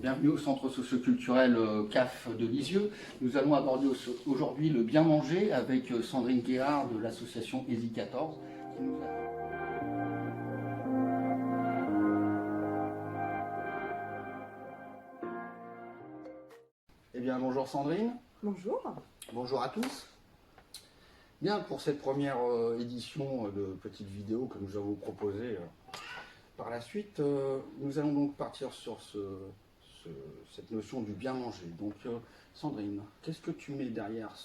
Bienvenue au centre socioculturel CAF de Lisieux. Nous allons aborder aujourd'hui le bien manger avec Sandrine Guérard de l'association ESI 14. Eh bien, bonjour Sandrine. Bonjour. Bonjour à tous. Bien, pour cette première édition de petite vidéo que nous allons vous proposer par la suite, nous allons donc partir sur cette notion du bien manger. Donc, Sandrine, qu'est-ce que tu mets derrière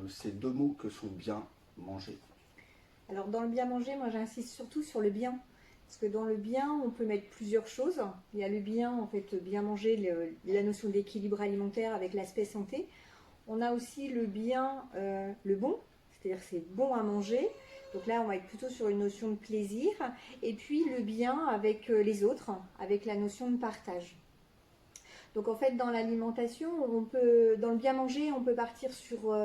ces deux mots que sont bien manger? Alors dans le bien manger, moi j'insiste surtout sur le bien. Parce que dans le bien, on peut mettre plusieurs choses. Il y a le bien, en fait, bien manger, la notion d'équilibre alimentaire avec l'aspect santé. On a aussi le bien, le bon, c'est-à-dire que c'est bon à manger. Donc là, on va être plutôt sur une notion de plaisir. Et puis le bien avec les autres, avec la notion de partage. Donc en fait, dans l'alimentation, dans le bien manger, on peut partir sur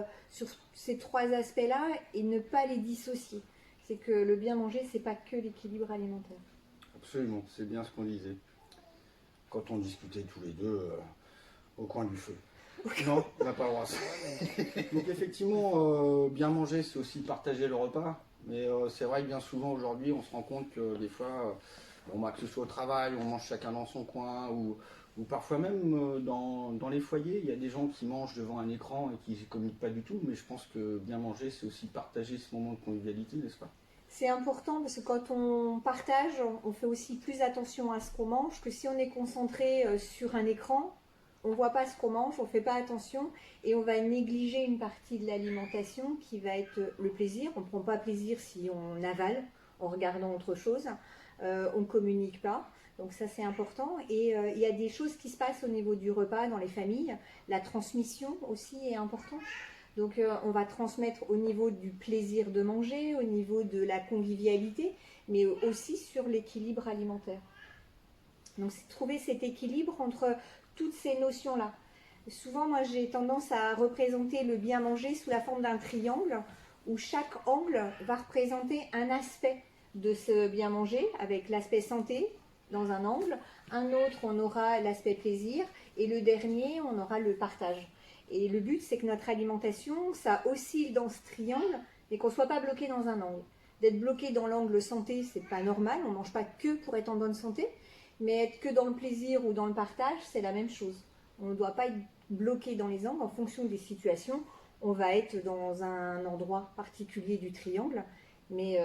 ces trois aspects-là et ne pas les dissocier. C'est que le bien manger, c'est pas que l'équilibre alimentaire. Absolument, c'est bien ce qu'on disait quand on discutait tous les deux au coin du feu. Non, on n'a pas le droit à ça. Donc effectivement, bien manger, c'est aussi partager le repas. Mais c'est vrai que bien souvent aujourd'hui, on se rend compte que des fois, que ce soit au travail, on mange chacun dans son coin, ou parfois même dans les foyers, il y a des gens qui mangent devant un écran et qui ne communiquent pas du tout. Mais je pense que bien manger, c'est aussi partager ce moment de convivialité, n'est-ce pas? C'est important parce que quand on partage, on fait aussi plus attention à ce qu'on mange que si on est concentré sur un écran. On ne voit pas ce qu'on mange, on ne fait pas attention et on va négliger une partie de l'alimentation qui va être le plaisir. On ne prend pas plaisir si on avale en regardant autre chose. On ne communique pas. Donc ça c'est important. Et il y a des choses qui se passent au niveau du repas dans les familles. La transmission aussi est importante. Donc on va transmettre au niveau du plaisir de manger, au niveau de la convivialité, mais aussi sur l'équilibre alimentaire. Donc c'est trouver cet équilibre entre toutes ces notions-là. Souvent, moi, j'ai tendance à représenter le bien manger sous la forme d'un triangle où chaque angle va représenter un aspect de ce bien manger, avec l'aspect santé dans un angle, un autre, on aura l'aspect plaisir, et le dernier, on aura le partage. Et le but, c'est que notre alimentation, ça oscille dans ce triangle, mais qu'on ne soit pas bloqué dans un angle. D'être bloqué dans l'angle santé, c'est pas normal, on ne mange pas que pour être en bonne santé, mais être que dans le plaisir ou dans le partage, c'est la même chose. On ne doit pas être bloqué dans les angles. En fonction des situations, on va être dans un endroit particulier du triangle, mais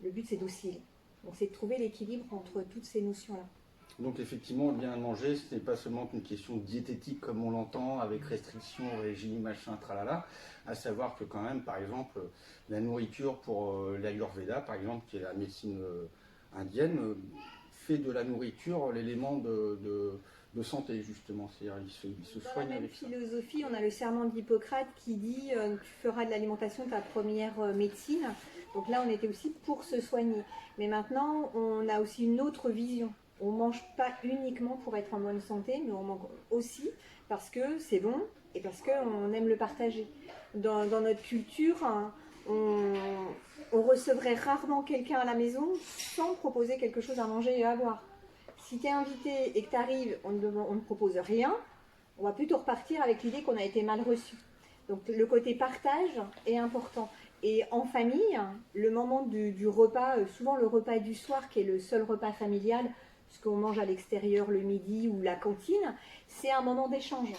le but c'est d'osciller. Donc c'est de trouver l'équilibre entre toutes ces notions-là. Donc effectivement, bien manger, ce n'est pas seulement une question diététique comme on l'entend, avec restrictions, régime, machin, tralala, à savoir que quand même, par exemple, la nourriture pour l'Ayurveda, par exemple, qui est la médecine indienne, fait de la nourriture l'élément de santé, justement. C'est-à-dire, il se soigne avec ça. Dans la même philosophie, on a le serment d'Hippocrate qui dit tu feras de l'alimentation ta première médecine. Donc là, on était aussi pour se soigner. Mais maintenant, on a aussi une autre vision. On ne mange pas uniquement pour être en bonne santé, mais on mange aussi parce que c'est bon et parce qu'on aime le partager. Dans notre culture, on recevrait rarement quelqu'un à la maison sans proposer quelque chose à manger et à boire. Si tu es invité et que tu arrives, on ne propose rien, on va plutôt repartir avec l'idée qu'on a été mal reçu. Donc le côté partage est important. Et en famille, le moment du repas, souvent le repas du soir qui est le seul repas familial, ce qu'on mange à l'extérieur le midi ou la cantine, c'est un moment d'échange.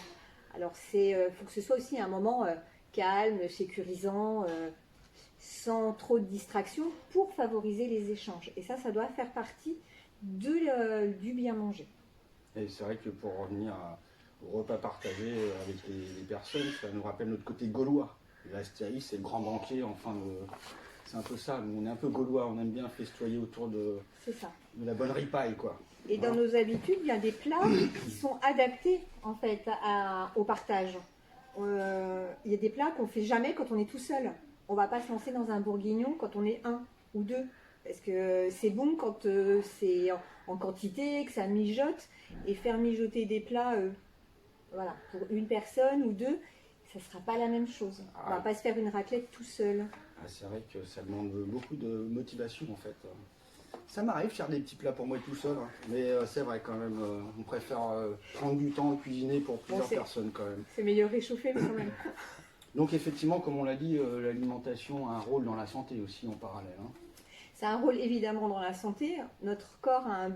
Alors il faut que ce soit aussi un moment calme, sécurisant, sans trop de distractions pour favoriser les échanges. Et ça doit faire partie du bien manger. Et c'est vrai que pour revenir au repas partagé avec les personnes, ça nous rappelle notre côté gaulois. L'Astérie, c'est le grand banquet, c'est un peu ça. Nous, on est un peu gaulois, on aime bien festoyer autour de la bonne ripaille, quoi. Et dans nos habitudes, il y a des plats qui sont adaptés, en fait, au partage. Il y a des plats qu'on ne fait jamais quand on est tout seul. On ne va pas se lancer dans un bourguignon quand on est un ou deux. Parce que c'est bon quand c'est en quantité, que ça mijote. Et faire mijoter des plats pour une personne ou deux, ça ne sera pas la même chose. On ne va pas se faire une raclette tout seul. C'est vrai que ça demande beaucoup de motivation en fait. Ça m'arrive de faire des petits plats pour moi tout seul, hein. Mais c'est vrai quand même, on préfère prendre du temps à cuisiner pour plusieurs personnes quand même. C'est meilleur réchauffer, mais quand même. Donc effectivement, comme on l'a dit, l'alimentation a un rôle dans la santé aussi en parallèle, hein. Ça a un rôle évidemment dans la santé. Notre corps a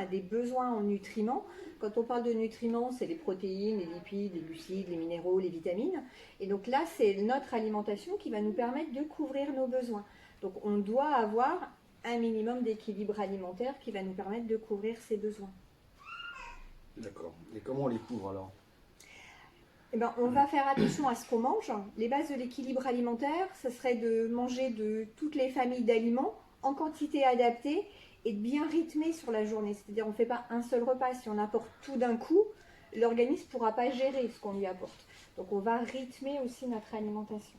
des besoins en nutriments. Quand on parle de nutriments, c'est les protéines, les lipides, les glucides, les minéraux, les vitamines. Et donc là, c'est notre alimentation qui va nous permettre de couvrir nos besoins. Donc on doit avoir un minimum d'équilibre alimentaire qui va nous permettre de couvrir ces besoins. D'accord. Et comment on les couvre alors? Eh ben, on va faire attention à ce qu'on mange. Les bases de l'équilibre alimentaire, ce serait de manger de toutes les familles d'aliments en quantité adaptée et de bien rythmer sur la journée. C'est-à-dire on ne fait pas un seul repas. Si on apporte tout d'un coup, l'organisme ne pourra pas gérer ce qu'on lui apporte. Donc on va rythmer aussi notre alimentation.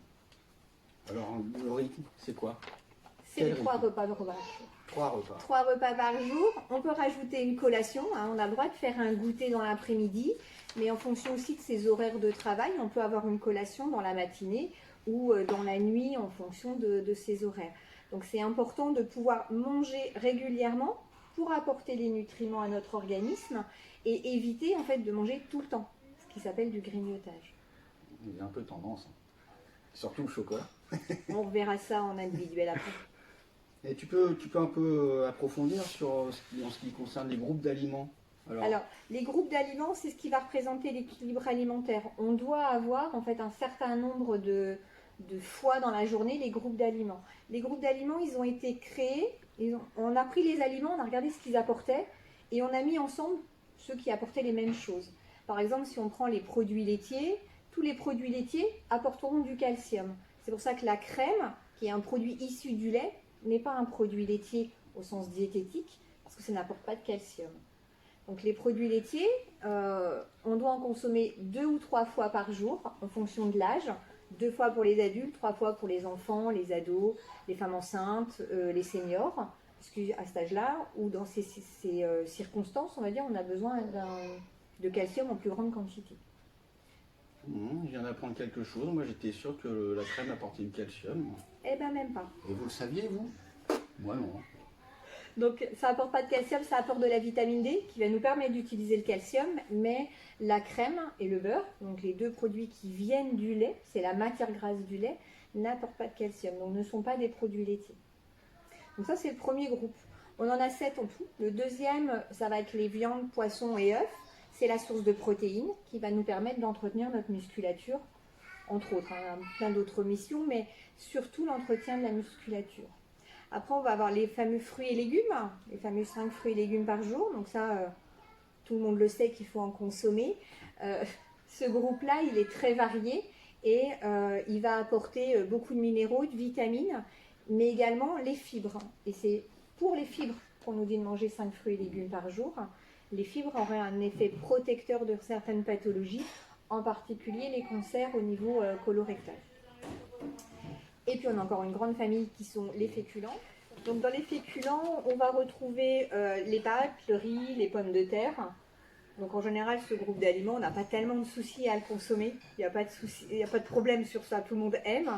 Alors le rythme, c'est quoi? C'est les 3 repas par jour. 3 repas. 3 repas par jour. On peut rajouter une collation, hein. On a le droit de faire un goûter dans l'après-midi, mais en fonction aussi de ses horaires de travail, on peut avoir une collation dans la matinée ou dans la nuit en fonction de ses horaires. Donc c'est important de pouvoir manger régulièrement pour apporter les nutriments à notre organisme et éviter en fait de manger tout le temps, ce qui s'appelle du grignotage. Il y a un peu tendance, hein. Surtout le chocolat. On verra ça en individuel après. Et tu peux un peu approfondir en ce qui concerne les groupes d'aliments? Alors, les groupes d'aliments, c'est ce qui va représenter l'équilibre alimentaire. On doit avoir en fait un certain nombre de fois dans la journée les groupes d'aliments. Les groupes d'aliments, ils ont été créés, on a pris les aliments, on a regardé ce qu'ils apportaient et on a mis ensemble ceux qui apportaient les mêmes choses. Par exemple, si on prend les produits laitiers, tous les produits laitiers apporteront du calcium. C'est pour ça que la crème, qui est un produit issu du lait, n'est pas un produit laitier au sens diététique, parce que ça n'apporte pas de calcium. Donc les produits laitiers, on doit en consommer 2 ou 3 fois par jour en fonction de l'âge. 2 fois pour les adultes, 3 fois pour les enfants, les ados, les femmes enceintes, les seniors. Parce qu'à cet âge-là, ou dans ces circonstances, on va dire, on a besoin de calcium en plus grande quantité. Je viens d'apprendre quelque chose. Moi, j'étais sûr que la crème apportait du calcium. Eh bien, même pas. Et vous le saviez, vous? Moi, non. Donc, ça apporte pas de calcium, ça apporte de la vitamine D qui va nous permettre d'utiliser le calcium, mais la crème et le beurre, donc les 2 produits qui viennent du lait, c'est la matière grasse du lait, n'apportent pas de calcium, donc ne sont pas des produits laitiers. Donc ça, c'est le premier groupe. On en a 7 en tout. Le deuxième, ça va être les viandes, poissons et œufs. C'est la source de protéines qui va nous permettre d'entretenir notre musculature, entre autres, hein, plein d'autres missions, mais surtout l'entretien de la musculature. Après, on va avoir les fameux fruits et légumes, les fameux 5 fruits et légumes par jour. Donc ça, tout le monde le sait qu'il faut en consommer. Ce groupe-là, il est très varié et il va apporter beaucoup de minéraux, de vitamines, mais également les fibres. Et c'est pour les fibres qu'on nous dit de manger 5 fruits et légumes par jour. Les fibres auraient un effet protecteur de certaines pathologies, en particulier les cancers au niveau colorectal. Et puis on a encore une grande famille qui sont les féculents. Donc dans les féculents, on va retrouver les pâtes, le riz, les pommes de terre. Donc en général, ce groupe d'aliments, on n'a pas tellement de soucis à le consommer. Il n'y a pas de souci, il n'y a pas de problème sur ça, tout le monde aime.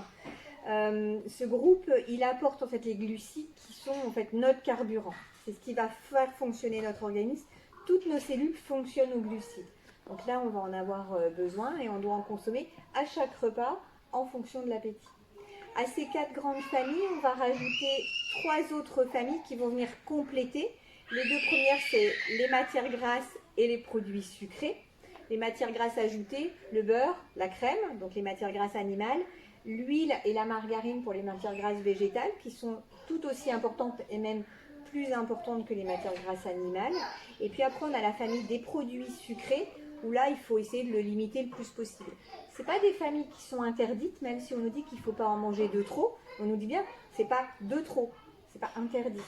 Ce groupe, il apporte en fait les glucides qui sont en fait notre carburant. C'est ce qui va faire fonctionner notre organisme. Toutes nos cellules fonctionnent aux glucides. Donc là, on va en avoir besoin et on doit en consommer à chaque repas en fonction de l'appétit. À ces 4 grandes familles, on va rajouter 3 autres familles qui vont venir compléter. Les 2 premières, c'est les matières grasses et les produits sucrés. Les matières grasses ajoutées, le beurre, la crème, donc les matières grasses animales, l'huile et la margarine pour les matières grasses végétales, qui sont tout aussi importantes et même plus importantes que les matières grasses animales. Et puis après, on a la famille des produits sucrés, où là, il faut essayer de le limiter le plus possible. Ce pas des familles qui sont interdites, même si on nous dit qu'il ne faut pas en manger de trop. On nous dit bien, c'est pas de trop, c'est pas interdit.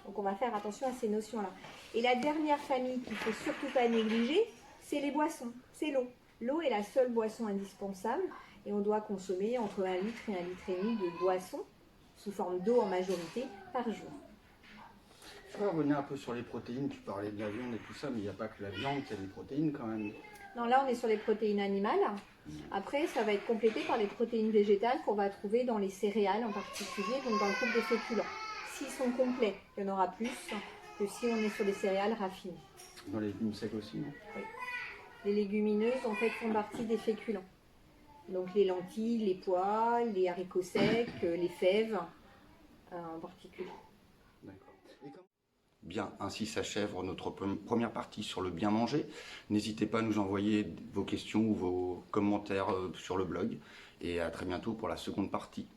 Donc on va faire attention à ces notions-là. Et la dernière famille qu'il ne faut surtout pas négliger, c'est les boissons, c'est l'eau. L'eau est la seule boisson indispensable et on doit consommer entre 1 litre et 1,5 litre de boisson, sous forme d'eau en majorité, par jour. Je vais revenir un peu sur les protéines, tu parlais de la viande et tout ça, mais il n'y a pas que la viande qui a des protéines quand même. Non, là on est sur les protéines animales. Après, ça va être complété par les protéines végétales qu'on va trouver dans les céréales en particulier, donc dans le groupe des féculents. S'ils sont complets, il y en aura plus que si on est sur des céréales raffinées. Dans les légumes secs aussi, non? Oui. Les légumineuses, en fait, font partie des féculents. Donc les lentilles, les pois, les haricots secs, les fèves en particulier. D'accord. Bien, ainsi s'achève notre première partie sur le bien manger. N'hésitez pas à nous envoyer vos questions ou vos commentaires sur le blog. Et à très bientôt pour la seconde partie.